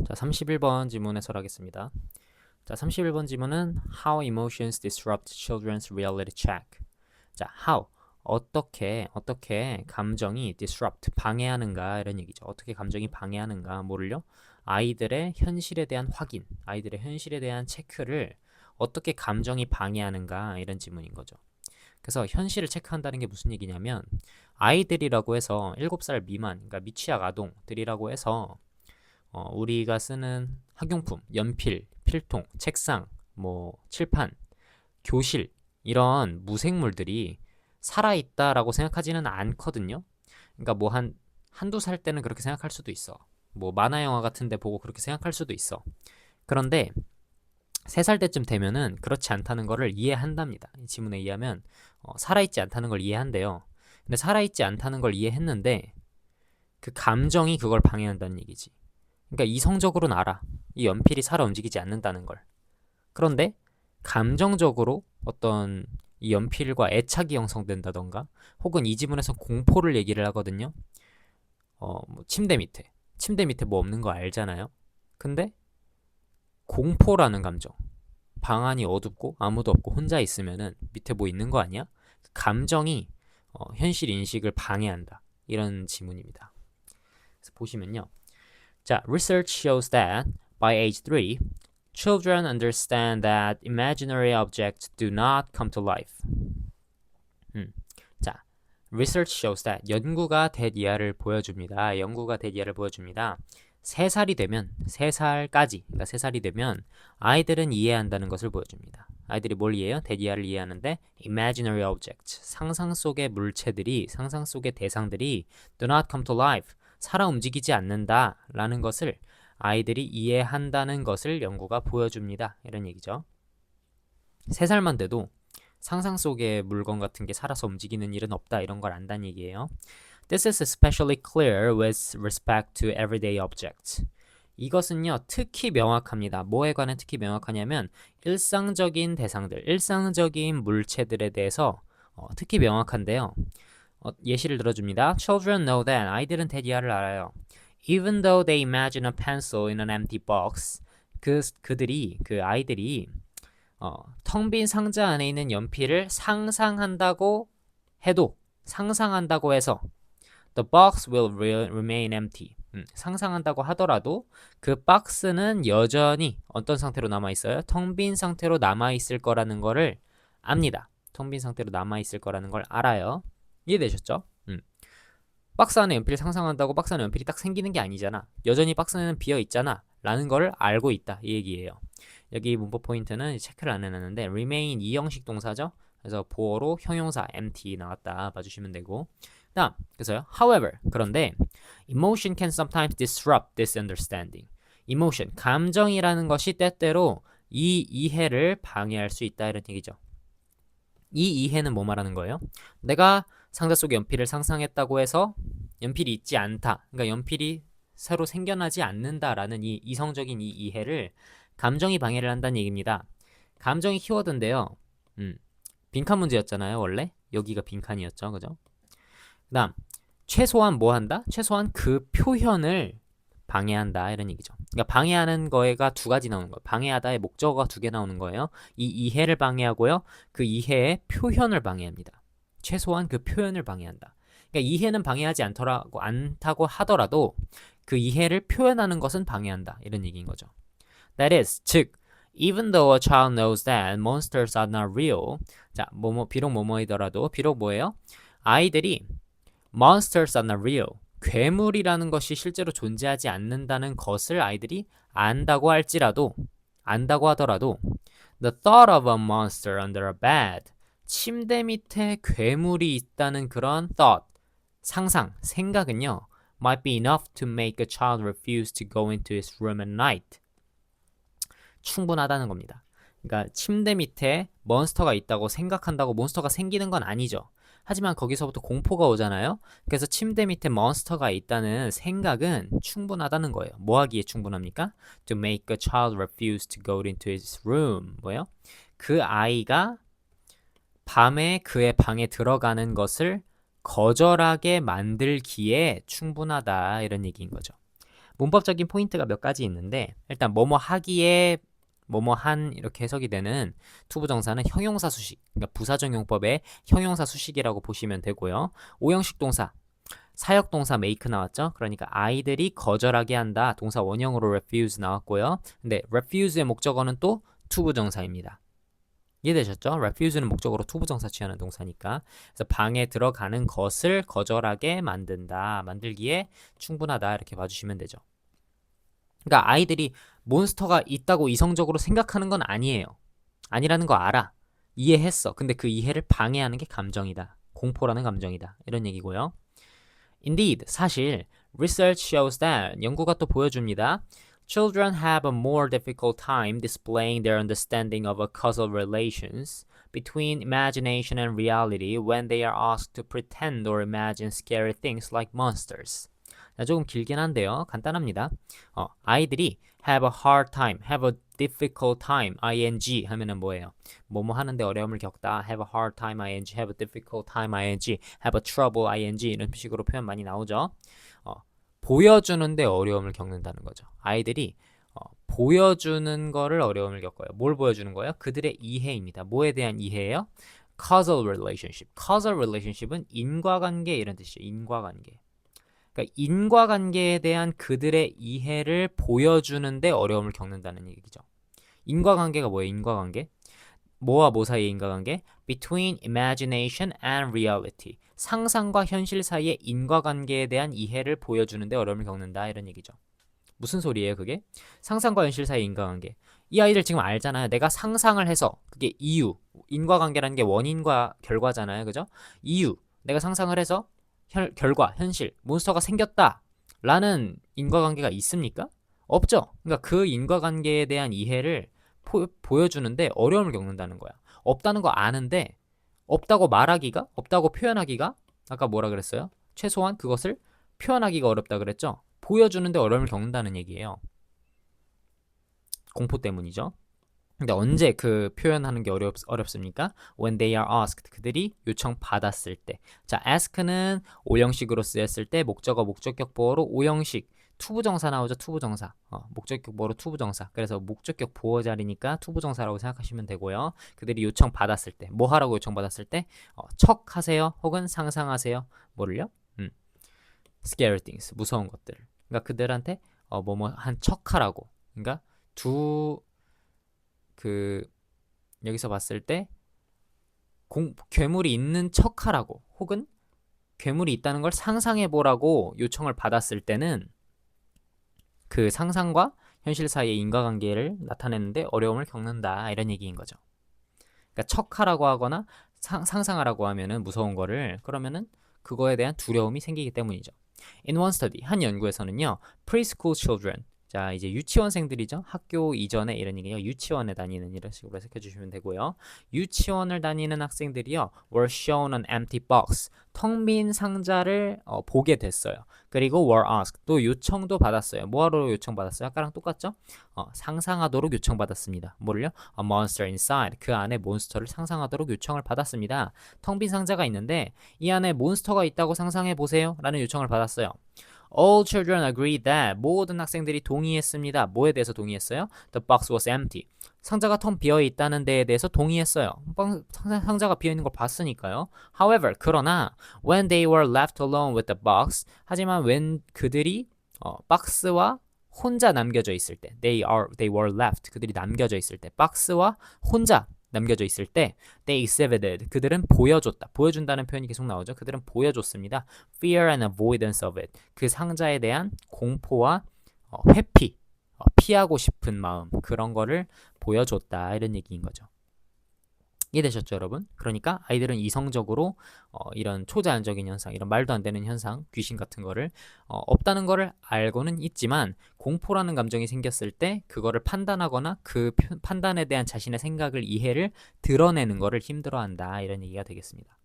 자, 31번 지문 해설하겠습니다. 자, 31번 지문은 How emotions disrupt children's reality check. 자, how 어떻게 감정이 disrupt 방해하는가 이런 얘기죠. 어떻게 감정이 방해하는가 뭐를요? 아이들의 현실에 대한 확인, 아이들의 현실에 대한 체크를 어떻게 감정이 방해하는가 이런 지문인 거죠. 그래서 현실을 체크한다는 게 무슨 얘기냐면 아이들이라고 해서 7살 미만, 그러니까 미취학 아동들이라고 해서 우리가 쓰는 학용품, 연필, 필통, 책상, 칠판, 교실 이런 무생물들이 살아있다라고 생각하지는 않거든요. 그러니까 한두 살 때는 그렇게 생각할 수도 있어. 만화 영화 같은 데 보고 그렇게 생각할 수도 있어. 그런데 3살 때쯤 되면은 그렇지 않다는 것을 이해한답니다. 이 지문에 의하면 살아있지 않다는 걸 이해한대요. 근데 살아있지 않다는 걸 이해했는데 그 감정이 그걸 방해한다는 얘기지. 그러니까 이성적으로는 알아. 이 연필이 살아 움직이지 않는다는 걸. 그런데 감정적으로 어떤 이 연필과 애착이 형성된다던가 혹은 이 지문에서 공포를 얘기를 하거든요. 침대 밑에 뭐 없는 거 알잖아요. 근데 공포라는 감정. 방 안이 어둡고 아무도 없고 혼자 있으면은 밑에 뭐 있는 거 아니야? 그 감정이 현실 인식을 방해한다. 이런 지문입니다. 그래서 보시면요. 자, research shows that by age 3, children understand that imaginary objects do not come to life. 자, research shows that 연구가 대디아를 보여줍니다. 연구가 대디아를 보여줍니다. 3살이 되면 3살까지 그러니까 3살이 되면 아이들은 이해한다는 것을 보여줍니다. 아이들이 뭘 이해해요? 대디아를 이해하는데 imaginary objects 상상 속의 물체들이 상상 속의 대상들이 do not come to life 살아 움직이지 않는다라는 것을 아이들이 이해한다는 것을 연구가 보여줍니다. 이런 얘기죠. 3살만 돼도 상상 속의 물건 같은 게 살아서 움직이는 일은 없다 이런 걸 안다는 얘기예요. This is especially clear with respect to everyday objects. 이것은요 특히 명확합니다. 뭐에 관해 특히 명확하냐면 일상적인 대상들, 일상적인 물체들에 대해서 특히 명확한데요. 예시를 들어줍니다. Children know that. 아이들은 대디아를 알아요. Even though they imagine a pencil in an empty box. 그 아이들이 텅 빈 상자 안에 있는 연필을 상상한다고 해서 the box will remain empty. 상상한다고 하더라도 그 박스는 여전히 어떤 상태로 남아있어요? 텅 빈 상태로 남아있을 거라는 거를 압니다. 텅 빈 상태로 남아있을 거라는 걸 알아요. 이해되셨죠? 박스 안에 연필을 상상한다고 박스 안에 연필이 딱 생기는 게 아니잖아. 여전히 박스는 비어있잖아. 라는 거를 알고 있다. 이 얘기예요. 여기 문법 포인트는 체크를 안 해놨는데 remain 이형식 동사죠. 그래서 보어로 형용사 empty 나왔다 봐주시면 되고 다음 그래서요. However 그런데 emotion can sometimes disrupt this understanding. emotion 감정이라는 것이 때때로 이 이해를 방해할 수 있다 이런 얘기죠. 이 이해는 뭐 말하는 거예요? 내가 상자 속에 연필을 상상했다고 해서 연필이 있지 않다. 그러니까 연필이 새로 생겨나지 않는다라는 이 이성적인 이 이해를 감정이 방해를 한다는 얘기입니다. 감정이 키워드인데요. 빈칸 문제였잖아요, 원래. 여기가 빈칸이었죠, 그죠? 그다음 최소한 뭐 한다? 최소한 그 표현을 방해한다 이런 얘기죠. 그러니까 방해하는 거가 두 가지 나오는 거예요. 방해하다의 목적어가 2개 나오는 거예요. 이 이해를 방해하고요. 그 이해의 표현을 방해합니다. 최소한 그 표현을 방해한다. 그러니까 이해는 방해하지 않다고 하더라도 그 이해를 표현하는 것은 방해한다. 이런 얘기인 거죠. That is, 즉 even though a child knows that monsters are not real. 자, 비록 뭐뭐이더라도 비록 뭐예요? 아이들이 monsters are not real. 괴물이라는 것이 실제로 존재하지 않는다는 것을 아이들이 안다고 하더라도 the thought of a monster under a bed 침대 밑에 괴물이 있다는 그런 thought 생각은요 might be enough to make a child refuse to go into his room at night. 충분하다는 겁니다. 그러니까 침대 밑에 몬스터가 있다고 생각한다고 몬스터가 생기는 건 아니죠. 하지만 거기서부터 공포가 오잖아요. 그래서 침대 밑에 몬스터가 있다는 생각은 충분하다는 거예요. 뭐 하기에 충분합니까? To make a child refuse to go into his room. 뭐요? 그 아이가 밤에 그의 방에 들어가는 것을 거절하게 만들기에 충분하다 이런 얘기인 거죠. 문법적인 포인트가 몇 가지 있는데 일단 뭐뭐 하기에 뭐뭐 한 이렇게 해석이 되는 투부정사는 형용사 수식, 그러니까 부사적용법의 형용사 수식이라고 보시면 되고요. 오형식 동사, 사역동사 make 나왔죠? 그러니까 아이들이 거절하게 한다. 동사 원형으로 refuse 나왔고요. 근데 refuse의 목적어는 또 투부정사입니다. 이해되셨죠? refuse는 목적으로 투부정사 취하는 동사니까. 그래서 방에 들어가는 것을 거절하게 만든다. 만들기에 충분하다. 이렇게 봐주시면 되죠. 그러니까 아이들이 몬스터가 있다고 이성적으로 생각하는 건 아니에요. 아니라는 거 알아. 이해했어. 근데 그 이해를 방해하는 게 감정이다. 공포라는 감정이다. 이런 얘기고요. Indeed, 사실 research shows that 연구가 또 보여줍니다. Children have a more difficult time displaying their understanding of a causal relations between imagination and reality when they are asked to pretend or imagine scary things like monsters. 조금 길긴 한데요. 간단합니다. 아이들이 have a hard time, have a difficult time, ing 하면은 뭐예요? 뭐뭐 하는데 어려움을 겪다, have a hard time, ing, have a difficult time, ing, have a trouble, ing 이런 식으로 표현 많이 나오죠. 보여주는데 어려움을 겪는다는 거죠. 아이들이 보여주는 거를 어려움을 겪어요. 뭘 보여주는 거예요? 그들의 이해입니다. 뭐에 대한 이해예요? causal relationship. causal relationship은 인과관계 이런 뜻이에요. 인과관계. 그러니까 인과관계에 대한 그들의 이해를 보여주는데 어려움을 겪는다는 얘기죠. 인과관계가 뭐예요? 인과관계? 뭐와 뭐 사이의 인과관계? Between imagination and reality. 상상과 현실 사이의 인과관계에 대한 이해를 보여주는데 어려움을 겪는다 이런 얘기죠. 무슨 소리예요 그게? 상상과 현실 사이의 인과관계. 이 아이들 지금 알잖아요. 내가 상상을 해서 그게 이유. 인과관계라는 게 원인과 결과잖아요. 그죠? 이유. 내가 상상을 해서 결과, 현실, 몬스터가 생겼다 라는 인과관계가 있습니까? 없죠. 그러니까 그 인과관계에 대한 이해를 보여주는데 어려움을 겪는다는 거야. 없다는 거 아는데 없다고 말하기가, 없다고 표현하기가 아까 뭐라 그랬어요? 최소한 그것을 표현하기가 어렵다 그랬죠? 보여주는데 어려움을 겪는다는 얘기예요. 공포 때문이죠. 근데 언제 그 표현하는 게 어렵습니까? When they are asked. 그들이 요청받았을 때. 자, ask는 오형식으로 쓰였을 때 목적어 목적격 보어로 오형식 투부정사 나오죠. 투부정사. 목적격 보어로 투부정사. 그래서 목적격 보어 자리니까 투부정사라고 생각하시면 되고요. 그들이 요청받았을 때. 뭐 하라고 요청받았을 때? 척하세요. 혹은 상상하세요. 뭐를요? Scary things. 무서운 것들. 그러니까 그들한테 뭐뭐 한 척하라고. 그러니까 여기서 봤을 때 괴물이 있는 척하라고 혹은 괴물이 있다는 걸 상상해보라고 요청을 받았을 때는 그 상상과 현실 사이의 인과관계를 나타내는데 어려움을 겪는다 이런 얘기인 거죠. 그러니까 척하라고 하거나 상상하라고 하면은 무서운 거를 그러면은 그거에 대한 두려움이 생기기 때문이죠. In one study, 한 연구에서는요. Preschool children, 자 이제 유치원생들이죠. 학교 이전에 이런 얘기예요. 유치원에 다니는 이런 식으로 해석해 주시면 되고요. 유치원을 다니는 학생들이요. were shown an empty box, 텅 빈 상자를 보게 됐어요. 그리고 were asked, 또 요청도 받았어요. 뭐하러 요청받았어요? 아까랑 똑같죠? 상상하도록 요청받았습니다. 뭐를요? A monster inside, 그 안에 몬스터를 상상하도록 요청을 받았습니다. 텅 빈 상자가 있는데 이 안에 몬스터가 있다고 상상해 보세요 라는 요청을 받았어요. All children agreed that, 모든 학생들이 동의했습니다. 뭐에 대해서 동의했어요? The box was empty. 상자가 텅 비어 있다는 데에 대해서 동의했어요. 상자가 비어 있는 걸 봤으니까요. However, 그러나 when they were left alone with the box, 하지만 when 그들이 박스와 혼자 남겨져 있을 때, they were left, 그들이 남겨져 있을 때, 박스와 혼자 남겨져 있을 때 they exhibited, 그들은 보여줬다. 보여준다는 표현이 계속 나오죠. 그들은 보여줬습니다. fear and avoidance of it, 그 상자에 대한 공포와 회피, 피하고 싶은 마음, 그런 거를 보여줬다 이런 얘기인 거죠. 이해되셨죠 여러분? 그러니까 아이들은 이성적으로 이런 초자연적인 현상, 이런 말도 안 되는 현상, 귀신 같은 거를 없다는 거를 알고는 있지만 공포라는 감정이 생겼을 때 그거를 판단하거나 그 판단에 대한 자신의 생각을 이해를 드러내는 거를 힘들어한다 이런 얘기가 되겠습니다.